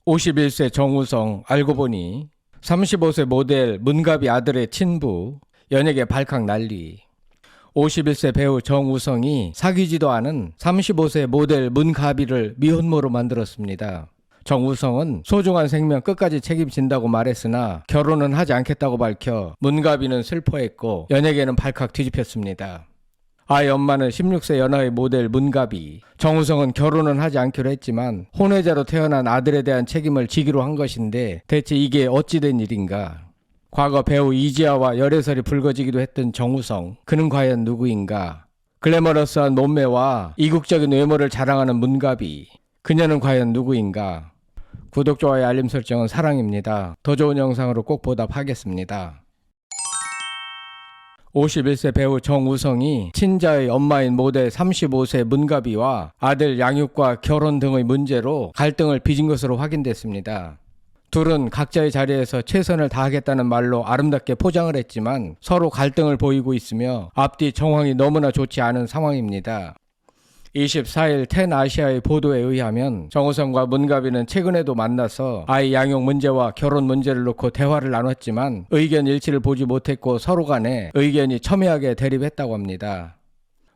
51세 정우성 알고 보니 35세 모델 문가비 아들의 친부, 연예계 발칵 난리. 51세 배우 정우성이 사귀지도 않은 35세 모델 문가비를 미혼모로 만들었습니다. 정우성은 소중한 생명 끝까지 책임진다고 말했으나 결혼은 하지 않겠다고 밝혀 문가비는 슬퍼했고 연예계는 발칵 뒤집혔습니다. 아이 엄마는 16세 연하의 모델 문가비, 정우성은 결혼은 하지 않기로 했지만 혼외자로 태어난 아들에 대한 책임을 지기로 한 것인데 대체 이게 어찌된 일인가? 과거 배우 이지아와 열애설이 불거지기도 했던 정우성, 그는 과연 누구인가? 글래머러스한 몸매와 이국적인 외모를 자랑하는 문가비, 그녀는 과연 누구인가? 구독, 좋아요, 알림 설정은 사랑입니다. 더 좋은 영상으로 꼭 보답하겠습니다. 51세 배우 정우성이 친자의 엄마인 모델 35세 문가비와 아들 양육과 결혼 등의 문제로 갈등을 빚은 것으로 확인됐습니다. 둘은 각자의 자리에서 최선을 다하겠다는 말로 아름답게 포장을 했지만 서로 갈등을 보이고 있으며 앞뒤 정황이 너무나 좋지 않은 상황입니다. 24일 텐아시아의 보도에 의하면 정우성과 문가비는 최근에도 만나서 아이 양육 문제와 결혼 문제를 놓고 대화를 나눴지만 의견 일치를 보지 못했고 서로 간에 의견이 첨예하게 대립했다고 합니다.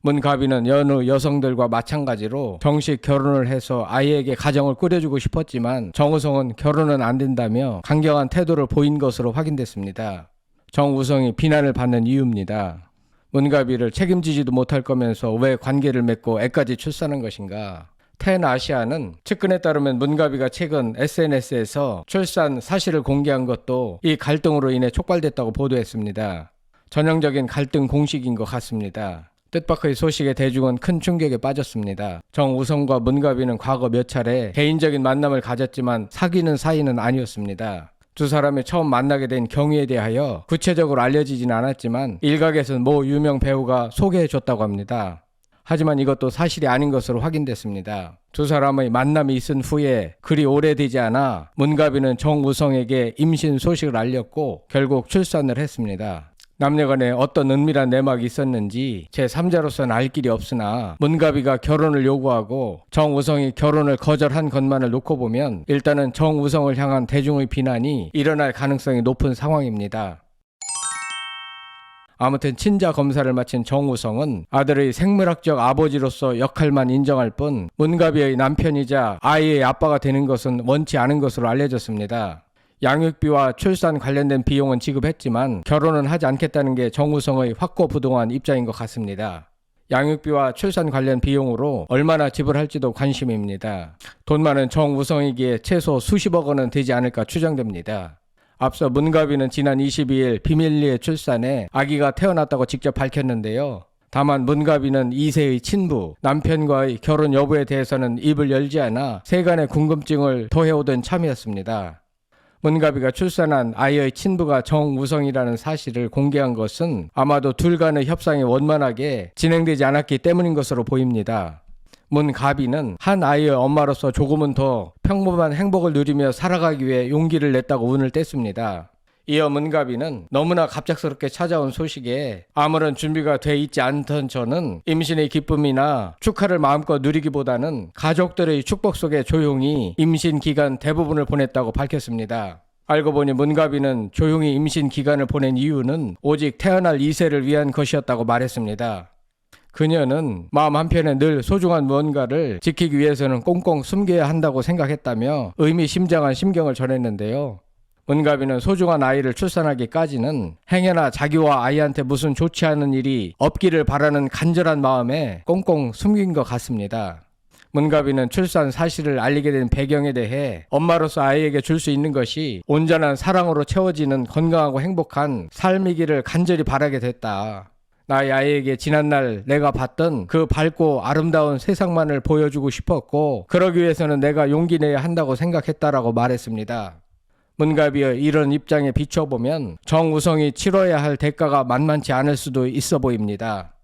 문가비는 여느 여성들과 마찬가지로 정식 결혼을 해서 아이에게 가정을 꾸려주고 싶었지만 정우성은 결혼은 안 된다며 강경한 태도를 보인 것으로 확인됐습니다. 정우성이 비난을 받는 이유입니다. 문가비를 책임지지도 못할 거면서 왜 관계를 맺고 애까지 출산한 것인가? 텐아시아는 측근에 따르면 문가비가 최근 SNS에서 출산 사실을 공개한 것도 이 갈등으로 인해 촉발됐다고 보도했습니다. 전형적인 갈등 공식인 것 같습니다. 뜻밖의 소식에 대중은 큰 충격에 빠졌습니다. 정우성과 문가비는 과거 몇 차례 개인적인 만남을 가졌지만 사귀는 사이는 아니었습니다. 두 사람이 처음 만나게 된 경위에 대하여 구체적으로 알려지진 않았지만 일각에서는 모 유명 배우가 소개해줬다고 합니다. 하지만 이것도 사실이 아닌 것으로 확인됐습니다. 두 사람의 만남이 있은 후에 그리 오래되지 않아 문가비는 정우성에게 임신 소식을 알렸고 결국 출산을 했습니다. 남녀간에 어떤 은밀한 내막이 있었는지 제3자로서는 알 길이 없으나 문가비가 결혼을 요구하고 정우성이 결혼을 거절한 것만을 놓고 보면 일단은 정우성을 향한 대중의 비난이 일어날 가능성이 높은 상황입니다. 아무튼 친자 검사를 마친 정우성은 아들의 생물학적 아버지로서 역할만 인정할 뿐 문가비의 남편이자 아이의 아빠가 되는 것은 원치 않은 것으로 알려졌습니다. 양육비와 출산 관련된 비용은 지급했지만 결혼은 하지 않겠다는 게 정우성의 확고부동한 입장인 것 같습니다. 양육비와 출산 관련 비용으로 얼마나 지불할지도 관심입니다. 돈 많은 정우성이기에 최소 수십억 원은 되지 않을까 추정됩니다. 앞서 문가비는 지난 22일 비밀리에 출산해 아기가 태어났다고 직접 밝혔는데요. 다만 문가비는 2세의 친부, 남편과의 결혼 여부에 대해서는 입을 열지 않아 세간의 궁금증을 더해오던 참이었습니다. 문가비가 출산한 아이의 친부가 정우성이라는 사실을 공개한 것은 아마도 둘 간의 협상이 원만하게 진행되지 않았기 때문인 것으로 보입니다. 문가비는 한 아이의 엄마로서 조금은 더 평범한 행복을 누리며 살아가기 위해 용기를 냈다고 운을 뗐습니다. 이어 문가비는 너무나 갑작스럽게 찾아온 소식에 아무런 준비가 돼 있지 않던 저는 임신의 기쁨이나 축하를 마음껏 누리기보다는 가족들의 축복 속에 조용히 임신 기간 대부분을 보냈다고 밝혔습니다. 알고 보니 문가비는 조용히 임신 기간을 보낸 이유는 오직 태어날 2세를 위한 것이었다고 말했습니다. 그녀는 마음 한편에 늘 소중한 무언가를 지키기 위해서는 꽁꽁 숨겨야 한다고 생각했다며 의미심장한 심경을 전했는데요. 문가비는 소중한 아이를 출산하기까지는 행여나 자기와 아이한테 무슨 좋지 않은 일이 없기를 바라는 간절한 마음에 꽁꽁 숨긴 것 같습니다. 문가비는 출산 사실을 알리게 된 배경에 대해 엄마로서 아이에게 줄 수 있는 것이 온전한 사랑으로 채워지는 건강하고 행복한 삶이기를 간절히 바라게 됐다. 나의 아이에게 지난날 내가 봤던 그 밝고 아름다운 세상만을 보여주고 싶었고 그러기 위해서는 내가 용기 내야 한다고 생각했다라고 말했습니다. 문가비의 이런 입장에 비춰보면 정우성이 치러야 할 대가가 만만치 않을 수도 있어 보입니다.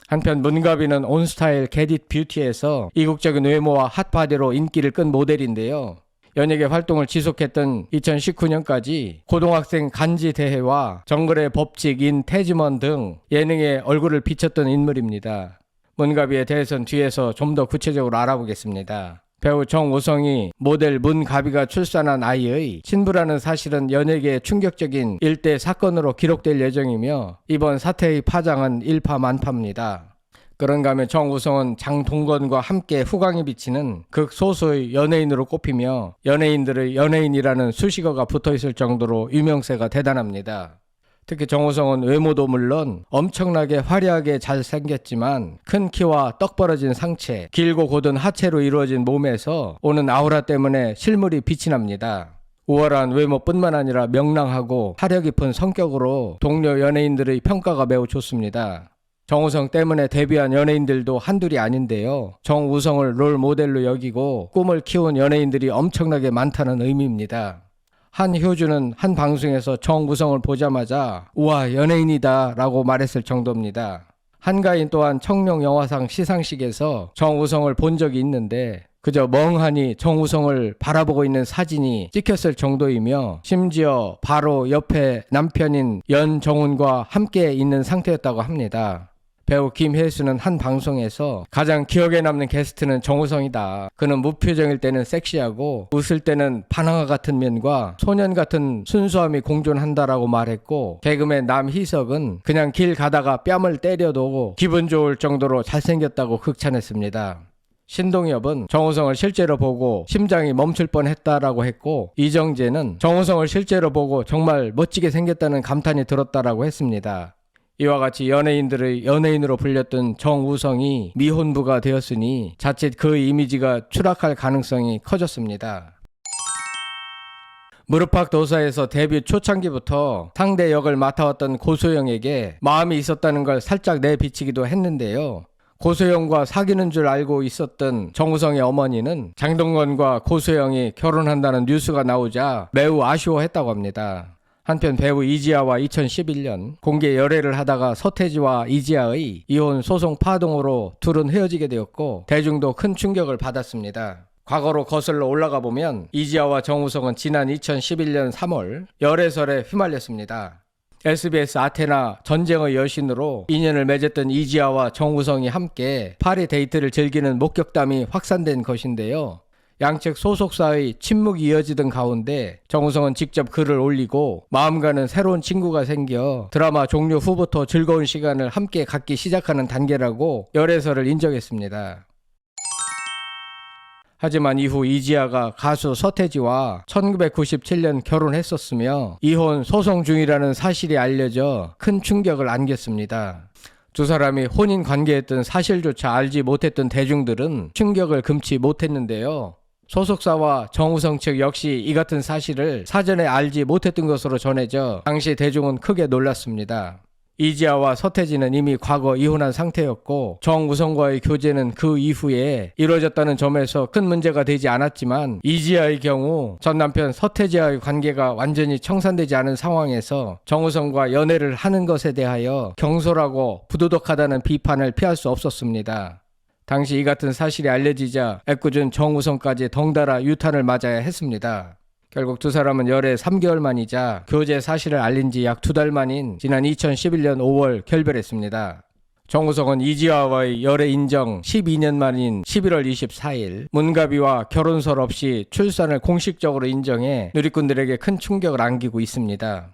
한편 문가비는 온스타일 게릿 뷰티에서 이국적인 외모와 핫바디로 인기를 끈 모델인데요. 연예계 활동을 지속했던 2019년까지 고등학생 간지 대회와 정글의 법칙, 인 태즈먼 등 예능에 얼굴을 비췄던 인물입니다. 문가비에 대해서는 뒤에서 좀 더 구체적으로 알아보겠습니다. 배우 정우성이 모델 문가비가 출산한 아이의 친부라는 사실은 연예계의 충격적인 일대 사건으로 기록될 예정이며 이번 사태의 파장은 일파만파입니다. 그런가 하면 정우성은 장동건과 함께 후광이 비치는 극소수의 연예인으로 꼽히며 연예인들의 연예인이라는 수식어가 붙어있을 정도로 유명세가 대단합니다. 특히 정우성은 외모도 물론 엄청나게 화려하게 잘생겼지만 큰 키와 떡 벌어진 상체, 길고 곧은 하체로 이루어진 몸에서 오는 아우라 때문에 실물이 빛이 납니다. 우월한 외모뿐만 아니라 명랑하고 화려 깊은 성격으로 동료 연예인들의 평가가 매우 좋습니다. 정우성 때문에 데뷔한 연예인들도 한둘이 아닌데요. 정우성을 롤 모델로 여기고 꿈을 키운 연예인들이 엄청나게 많다는 의미입니다. 한효주는 한 방송에서 정우성을 보자마자 우와 연예인이다 라고 말했을 정도입니다. 한가인 또한 청룡영화상 시상식에서 정우성을 본 적이 있는데 그저 멍하니 정우성을 바라보고 있는 사진이 찍혔을 정도이며 심지어 바로 옆에 남편인 연정훈과 함께 있는 상태였다고 합니다. 배우 김혜수는 한 방송에서 가장 기억에 남는 게스트는 정우성이다. 그는 무표정일 때는 섹시하고 웃을 때는 바나나 같은 면과 소년 같은 순수함이 공존한다라고 말했고 개그맨 남희석은 그냥 길 가다가 뺨을 때려도 기분 좋을 정도로 잘생겼다고 극찬했습니다. 신동엽은 정우성을 실제로 보고 심장이 멈출 뻔했다라고 했고 이정재는 정우성을 실제로 보고 정말 멋지게 생겼다는 감탄이 들었다라고 했습니다. 이와 같이 연예인들의 연예인으로 불렸던 정우성이 미혼부가 되었으니 자칫 그 이미지가 추락할 가능성이 커졌습니다. 무릎팍 도사에서 데뷔 초창기부터 상대 역을 맡아왔던 고소영에게 마음이 있었다는 걸 살짝 내비치기도 했는데요. 고소영과 사귀는 줄 알고 있었던 정우성의 어머니는 장동건과 고소영이 결혼한다는 뉴스가 나오자 매우 아쉬워했다고 합니다. 한편 배우 이지아와 2011년 공개 열애를 하다가 서태지와 이지아의 이혼 소송 파동으로 둘은 헤어지게 되었고 대중도 큰 충격을 받았습니다. 과거로 거슬러 올라가 보면 이지아와 정우성은 지난 2011년 3월 열애설에 휘말렸습니다. SBS 아테나 전쟁의 여신으로 인연을 맺었던 이지아와 정우성이 함께 파리 데이트를 즐기는 목격담이 확산된 것인데요. 양측 소속사의 침묵이 이어지던 가운데 정우성은 직접 글을 올리고 마음 가는 새로운 친구가 생겨 드라마 종료 후부터 즐거운 시간을 함께 갖기 시작하는 단계라고 열애설을 인정했습니다. 하지만 이후 이지아가 가수 서태지와 1997년 결혼했었으며 이혼 소송 중이라는 사실이 알려져 큰 충격을 안겼습니다. 두 사람이 혼인 관계였던 사실조차 알지 못했던 대중들은 충격을 금치 못했는데요. 소속사와 정우성 측 역시 이 같은 사실을 사전에 알지 못했던 것으로 전해져 당시 대중은 크게 놀랐습니다. 이지아와 서태지는 이미 과거 이혼한 상태였고 정우성과의 교제는 그 이후에 이루어졌다는 점에서 큰 문제가 되지 않았지만 이지아의 경우 전 남편 서태지와의 관계가 완전히 청산되지 않은 상황에서 정우성과 연애를 하는 것에 대하여 경솔하고 부도덕하다는 비판을 피할 수 없었습니다. 당시 이 같은 사실이 알려지자 애꿎은 정우성까지 덩달아 유탄을 맞아야 했습니다. 결국 두 사람은 열애 3개월 만이자 교제 사실을 알린 지 약 2달 만인 지난 2011년 5월 결별했습니다. 정우성은 이지아와의 열애 인정 12년 만인 11월 24일 문가비와 결혼설 없이 출산을 공식적으로 인정해 누리꾼들에게 큰 충격을 안기고 있습니다.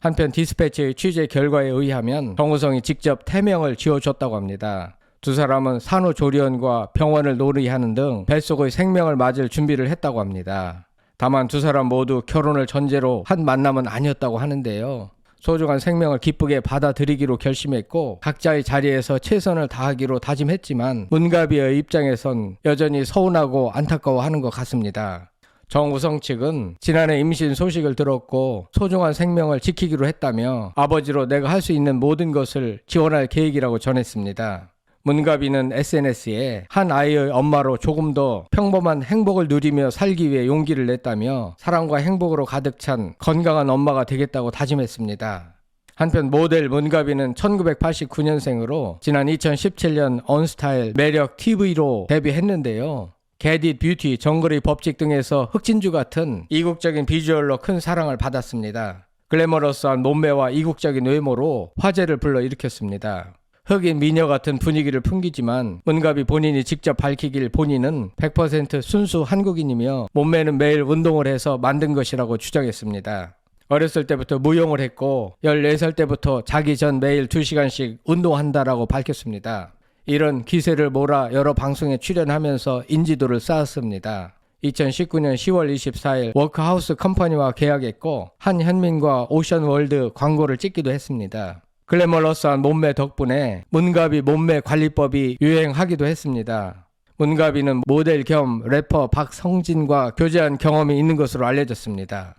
한편 디스패치의 취재 결과에 의하면 정우성이 직접 태명을 지어줬다고 합니다. 두 사람은 산후조리원과 병원을 놀이하는 등 뱃속의 생명을 맞을 준비를 했다고 합니다. 다만 두 사람 모두 결혼을 전제로 한 만남은 아니었다고 하는데요. 소중한 생명을 기쁘게 받아들이기로 결심했고 각자의 자리에서 최선을 다하기로 다짐했지만 문가비의 입장에선 여전히 서운하고 안타까워하는 것 같습니다. 정우성 측은 지난해 임신 소식을 들었고 소중한 생명을 지키기로 했다며 아버지로 내가 할 수 있는 모든 것을 지원할 계획이라고 전했습니다. 문가비는 SNS에 한 아이의 엄마로 조금 더 평범한 행복을 누리며 살기 위해 용기를 냈다며 사랑과 행복으로 가득 찬 건강한 엄마가 되겠다고 다짐했습니다. 한편 모델 문가비는 1989년생으로 지난 2017년 언스타일 매력 TV로 데뷔했는데요. 게딧 뷰티, 정글의 법칙 등에서 흑진주 같은 이국적인 비주얼로 큰 사랑을 받았습니다. 글래머러스한 몸매와 이국적인 외모로 화제를 불러일으켰습니다. 흑인 미녀 같은 분위기를 풍기지만 문갑이 본인이 직접 밝히길 본인은 100% 순수 한국인이며 몸매는 매일 운동을 해서 만든 것이라고 주장했습니다. 어렸을 때부터 무용을 했고 14살 때부터 자기 전 매일 2시간씩 운동한다라고 밝혔습니다. 이런 기세를 몰아 여러 방송에 출연하면서 인지도를 쌓았습니다. 2019년 10월 24일 워크하우스 컴퍼니와 계약했고 한현민과 오션월드 광고를 찍기도 했습니다. 글래머러스한 몸매 덕분에 문가비 몸매 관리법이 유행하기도 했습니다. 문가비는 모델 겸 래퍼 박성진과 교제한 경험이 있는 것으로 알려졌습니다.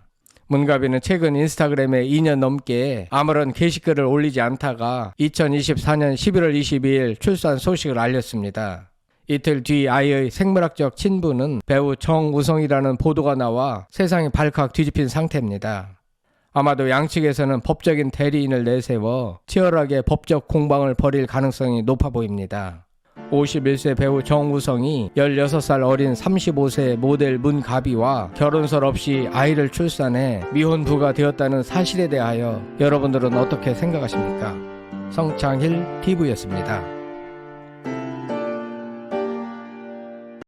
문가비는 최근 인스타그램에 2년 넘게 아무런 게시글을 올리지 않다가 2024년 11월 22일 출산 소식을 알렸습니다. 이틀 뒤 아이의 생물학적 친부는 배우 정우성이라는 보도가 나와 세상이 발칵 뒤집힌 상태입니다. 아마도 양측에서는 법적인 대리인을 내세워 치열하게 법적 공방을 벌일 가능성이 높아 보입니다. 51세 배우 정우성이 16살 어린 35세 모델 문가비와 결혼설 없이 아이를 출산해 미혼부가 되었다는 사실에 대하여 여러분들은 어떻게 생각하십니까? 성창힐 TV였습니다.